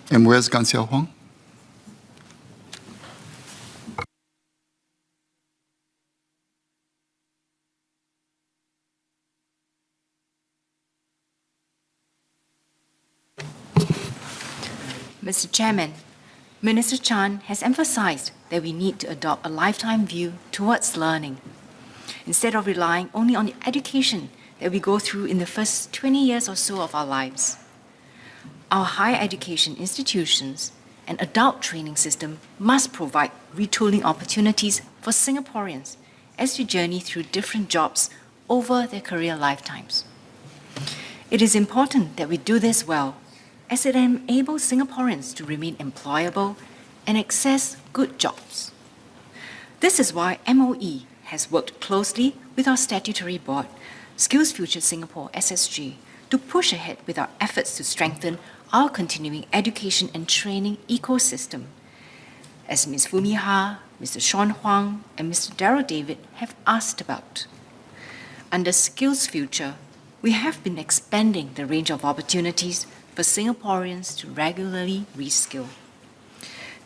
And where's Gan Siow Huang? Mr. Chairman, Minister Chan has emphasized that we need to adopt a lifetime view towards learning. Instead of relying only on the education that we go through in the first 20 years or so of our lives. Our higher education institutions and adult training system must provide retooling opportunities for Singaporeans as we journey through different jobs over their career lifetimes. It is important that we do this well, as it enables Singaporeans to remain employable and access good jobs. This is why MOE has worked closely with our statutory board, SkillsFuture Singapore SSG, to push ahead with our efforts to strengthen our continuing education and training ecosystem. As Ms. Fumi Ha, Mr. Sean Huang, and Mr. Darryl David have asked about. Under SkillsFuture, we have been expanding the range of opportunities for Singaporeans to regularly reskill.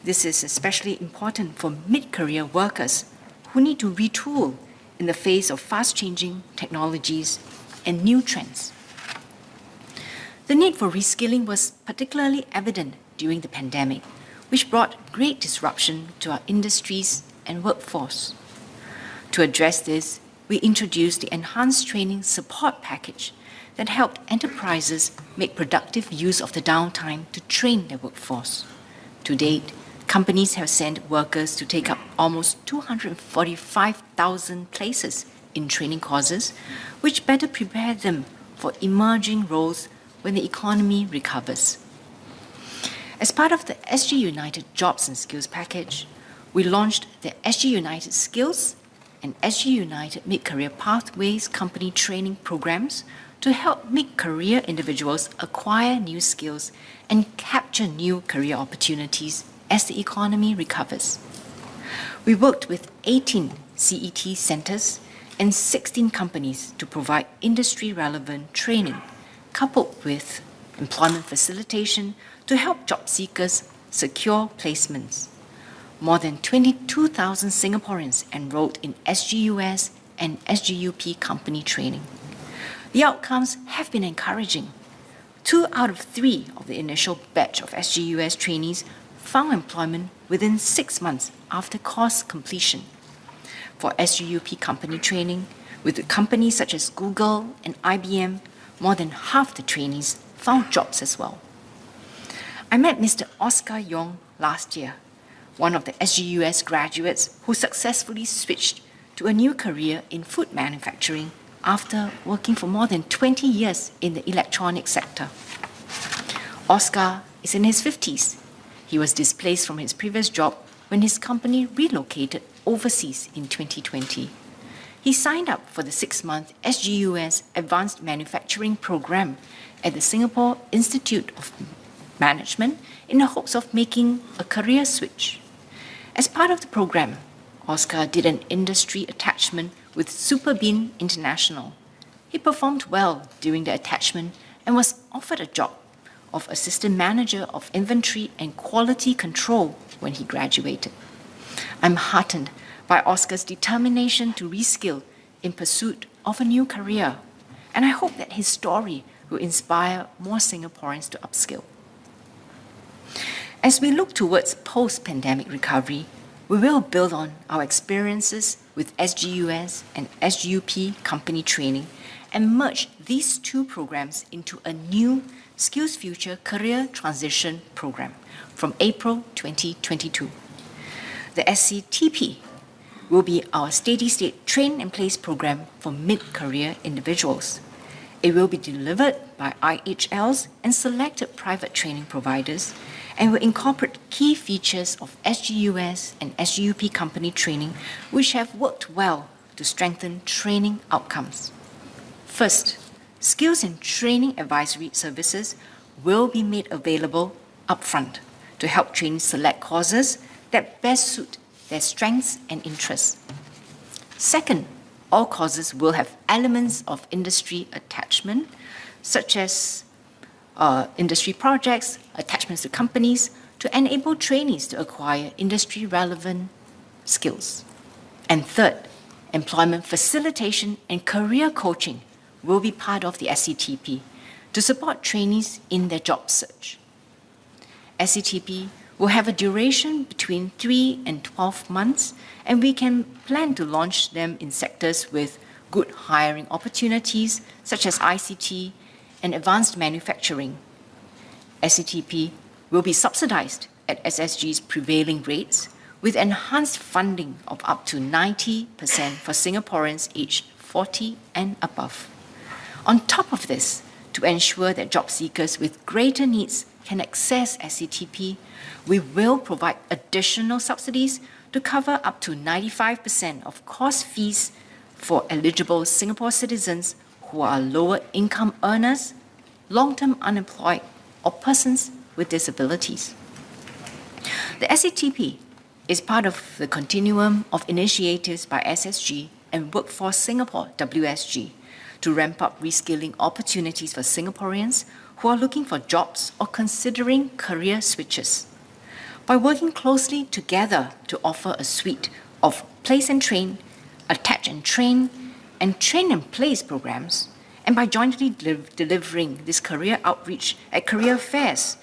This is especially important for mid-career workers who need to retool in the face of fast-changing technologies and new trends. The need for reskilling was particularly evident during the pandemic, which brought great disruption to our industries and workforce. To address this, we introduced the Enhanced Training Support Package that helped enterprises make productive use of the downtime to train their workforce. To date, companies have sent workers to take up almost 245,000 places in training courses, which better prepare them for emerging roles when the economy recovers. As part of the SG United Jobs and Skills Package, we launched the SG United Skills and SG United Mid-Career Pathways company training programs to help mid-career individuals acquire new skills and capture new career opportunities as the economy recovers. We worked with 18 CET centers and 16 companies to provide industry-relevant training, coupled with employment facilitation to help job seekers secure placements. More than 22,000 Singaporeans enrolled in SGUS and SGUP company training. The outcomes have been encouraging. 2 out of 3 of the initial batch of SGUS trainees found employment within 6 months after course completion. For SGUP company training, with companies such as Google and IBM, more than half the trainees found jobs as well. I met Mr. Oscar Yong last year, one of the SGUS graduates who successfully switched to a new career in food manufacturing after working for more than 20 years in the electronics sector. Oscar is in his 50s. He was displaced from his previous job when his company relocated overseas in 2020. He signed up for the 6-month SGUS Advanced Manufacturing Program at the Singapore Institute of Management in the hopes of making a career switch. As part of the program, Oscar did an industry attachment with Superbean International. He performed well during the attachment and was offered a job of Assistant Manager of Inventory and Quality Control when he graduated. I'm heartened by Oscar's determination to reskill in pursuit of a new career, and I hope that his story will inspire more Singaporeans to upskill. As we look towards post-pandemic recovery, we will build on our experiences with SGUS and SGUP company training and merge these 2 programs into a new SkillsFuture Career Transition Program from April 2022. The SCTP will be our steady-state train-in-place program for mid-career individuals. It will be delivered by IHLs and selected private training providers and will incorporate key features of SGUS and SGUP company training which have worked well to strengthen training outcomes. First, skills and training advisory services will be made available upfront to help trainees select courses that best suit their strengths and interests. Second, all courses will have elements of industry attachment, such as industry projects, attachments to companies, to enable trainees to acquire industry-relevant skills. And third, employment facilitation and career coaching will be part of the SCTP to support trainees in their job search. SCTP will have a duration between 3 and 12 months, and we can plan to launch them in sectors with good hiring opportunities, such as ICT and advanced manufacturing. SCTP will be subsidized at SSG's prevailing rates, with enhanced funding of up to 90% for Singaporeans aged 40 and above. On top of this, to ensure that job seekers with greater needs can access SCTP, we will provide additional subsidies to cover up to 95% of course fees for eligible Singapore citizens who are lower income earners, long-term unemployed, or persons with disabilities. The SCTP is part of the continuum of initiatives by SSG and Workforce Singapore, WSG, to ramp up reskilling opportunities for Singaporeans who are looking for jobs or considering career switches. By working closely together to offer a suite of place and train, attach and train and place programs, and by jointly delivering this career outreach at career fairs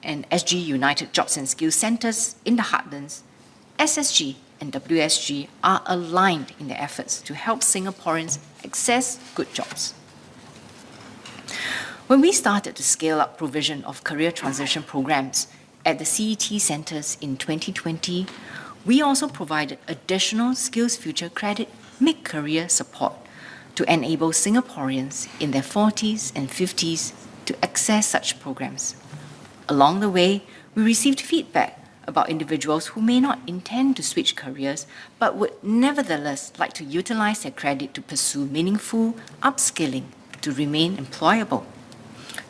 and SG United Jobs and Skills Centres in the heartlands, SSG and WSG are aligned in their efforts to help Singaporeans access good jobs. When we started to scale up provision of career transition programs at the CET centres in 2020, we also provided additional SkillsFuture credit mid-career support to enable Singaporeans in their 40s and 50s to access such programs. Along the way, we received feedback about individuals who may not intend to switch careers but would nevertheless like to utilize their credit to pursue meaningful upskilling to remain employable.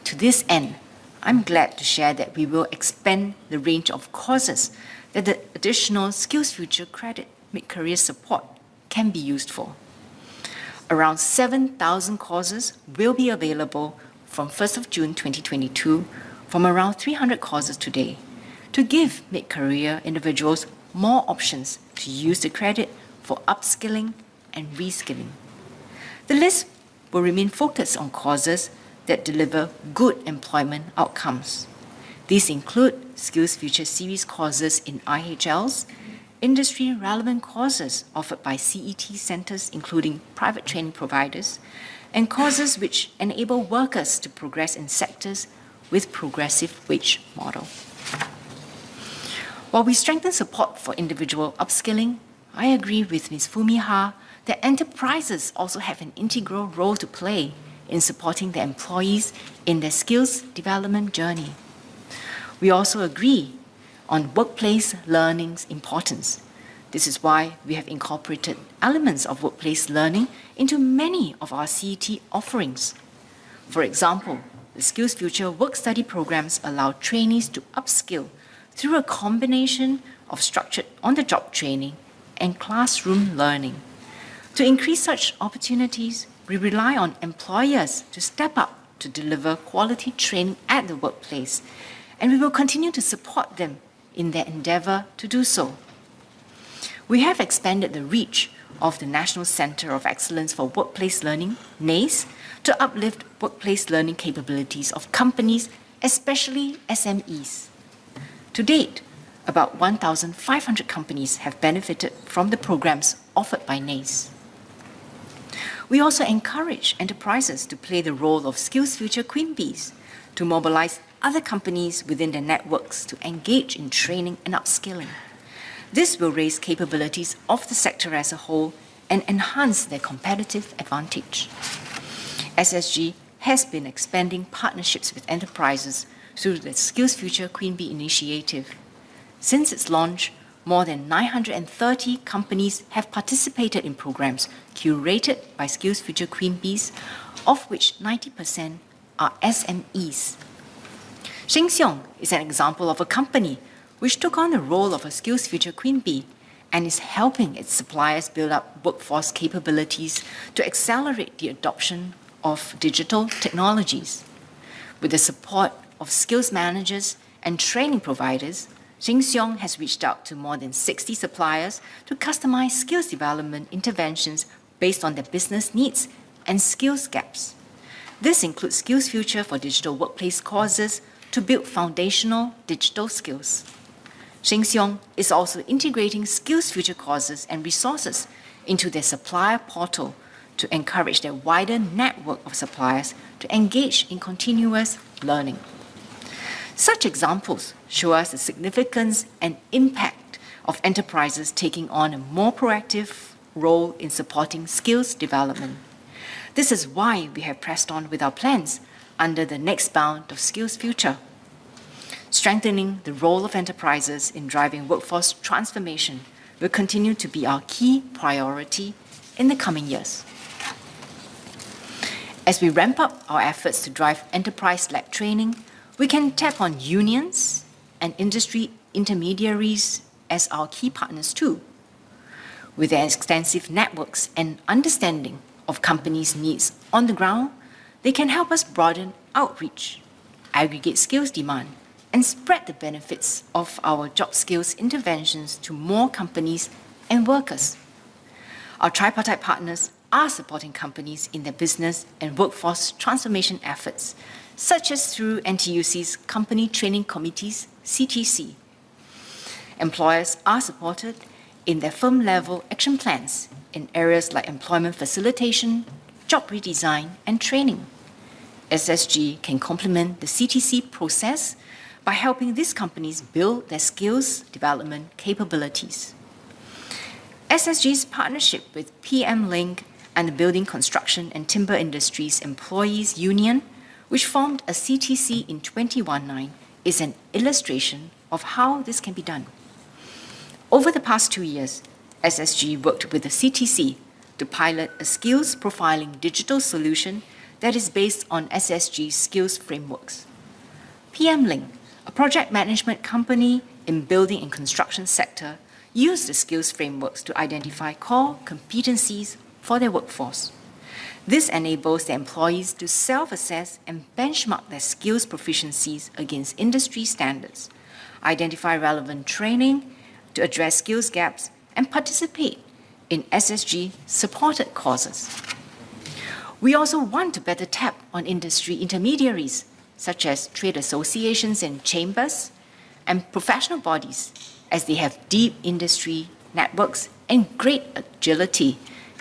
To this end, I'm glad to share that we will expand the range of courses that the additional SkillsFuture credit mid-career support can be used for. Around 7,000 courses will be available from 1st of June 2022 from around 300 courses today, to give mid-career individuals more options to use the credit for upskilling and reskilling. The list will remain focused on courses that deliver good employment outcomes. These include SkillsFuture series courses in IHLs, industry-relevant courses offered by CET centres including private training providers, and courses which enable workers to progress in sectors with progressive wage model. While we strengthen support for individual upskilling, I agree with Ms. Fumi Ha that enterprises also have an integral role to play in supporting their employees in their skills development journey. We also agree on workplace learning's importance. This is why we have incorporated elements of workplace learning into many of our CET offerings. For example, the SkillsFuture work-study programs allow trainees to upskill through a combination of structured on-the-job training and classroom learning. To increase such opportunities, we rely on employers to step up to deliver quality training at the workplace, and we will continue to support them in their endeavour to do so. We have expanded the reach of the National Centre of Excellence for Workplace Learning, NACE, to uplift workplace learning capabilities of companies, especially SMEs. To date, about 1,500 companies have benefited from the programs offered by NACE. We also encourage enterprises to play the role of SkillsFuture Queen Bees to mobilize other companies within their networks to engage in training and upskilling. This will raise capabilities of the sector as a whole and enhance their competitive advantage. SSG has been expanding partnerships with enterprises through the SkillsFuture Queen Bee initiative. Since its launch, more than 930 companies have participated in programs curated by SkillsFuture Queen Bees, of which 90% are SMEs. Gan Siow is an example of a company which took on the role of a SkillsFuture Queen Bee and is helping its suppliers build up workforce capabilities to accelerate the adoption of digital technologies. With the support of skills managers and training providers, Gan Siow Huang has reached out to more than 60 suppliers to customize skills development interventions based on their business needs and skills gaps. This includes SkillsFuture for digital workplace courses to build foundational digital skills. Gan Siow Huang is also integrating SkillsFuture courses and resources into their supplier portal to encourage their wider network of suppliers to engage in continuous learning. Such examples show us the significance and impact of enterprises taking on a more proactive role in supporting skills development. This is why we have pressed on with our plans under the next bound of SkillsFuture. Strengthening the role of enterprises in driving workforce transformation will continue to be our key priority in the coming years. As we ramp up our efforts to drive enterprise-led training, we can tap on unions and industry intermediaries as our key partners too. With their extensive networks and understanding of companies' needs on the ground, they can help us broaden outreach, aggregate skills demand, and spread the benefits of our job skills interventions to more companies and workers. Our tripartite partners are supporting companies in their business and workforce transformation efforts, such as through NTUC's Company Training Committees, CTC. Employers are supported in their firm-level action plans in areas like employment facilitation, job redesign, and training. SSG can complement the CTC process by helping these companies build their skills development capabilities. SSG's partnership with PM Link and the Building, Construction and Timber Industries Employees Union, which formed a CTC in 2019, is an illustration of how this can be done. Over the past 2 years, SSG worked with the CTC to pilot a skills profiling digital solution that is based on SSG's skills frameworks. PM Link, a project management company in building and construction sector, used the skills frameworks to identify core competencies for their workforce. This enables their employees to self-assess and benchmark their skills proficiencies against industry standards, identify relevant training to address skills gaps, and participate in SSG-supported courses. We also want to better tap on industry intermediaries, such as trade associations and chambers, and professional bodies, as they have deep industry networks and great agility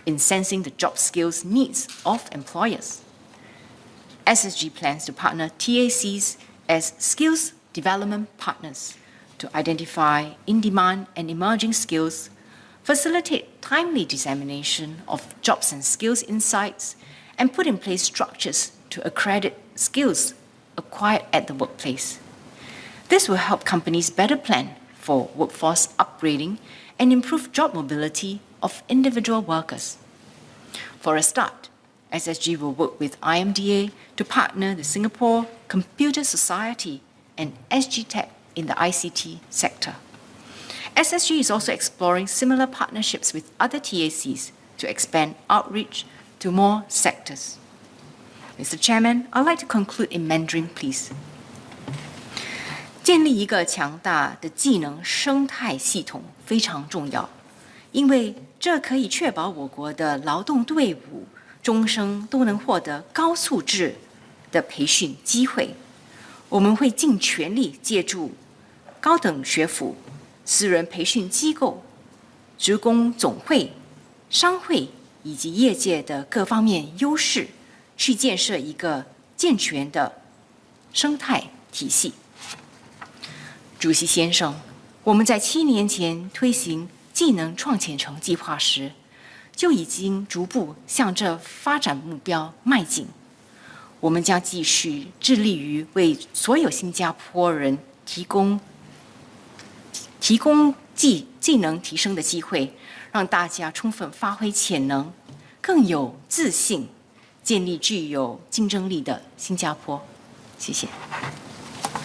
in sensing the job skills needs of employers. SSG plans to partner TACs as skills development partners to identify in-demand and emerging skills, facilitate timely dissemination of jobs and skills insights, and put in place structures to accredit skills acquired at the workplace. This will help companies better plan for workforce upgrading and improve job mobility of individual workers. For a start, SSG will work with IMDA to partner the Singapore Computer Society and SGTech in the ICT sector. SSG is also exploring similar partnerships with other TACs to expand outreach to more sectors. Mr. Chairman, I'd like to conclude in Mandarin, please. 建立一个强大的技能生态系统非常重要，因为这可以确保我国的劳动队伍终生都能获得高素质的培训机会。我们会尽全力借助高等学府、私人培训机构、职工总会、商会以及业界的各方面优势，去建设一个健全的生态体系。主席先生，我们在7年前推行技能创前程计划时，就已经逐步向这发展目标迈进。我们将继续致力于为所有新加坡人提供技能提升的机会，让大家充分发挥潜能，更有自信，建立具有竞争力的新加坡。谢谢。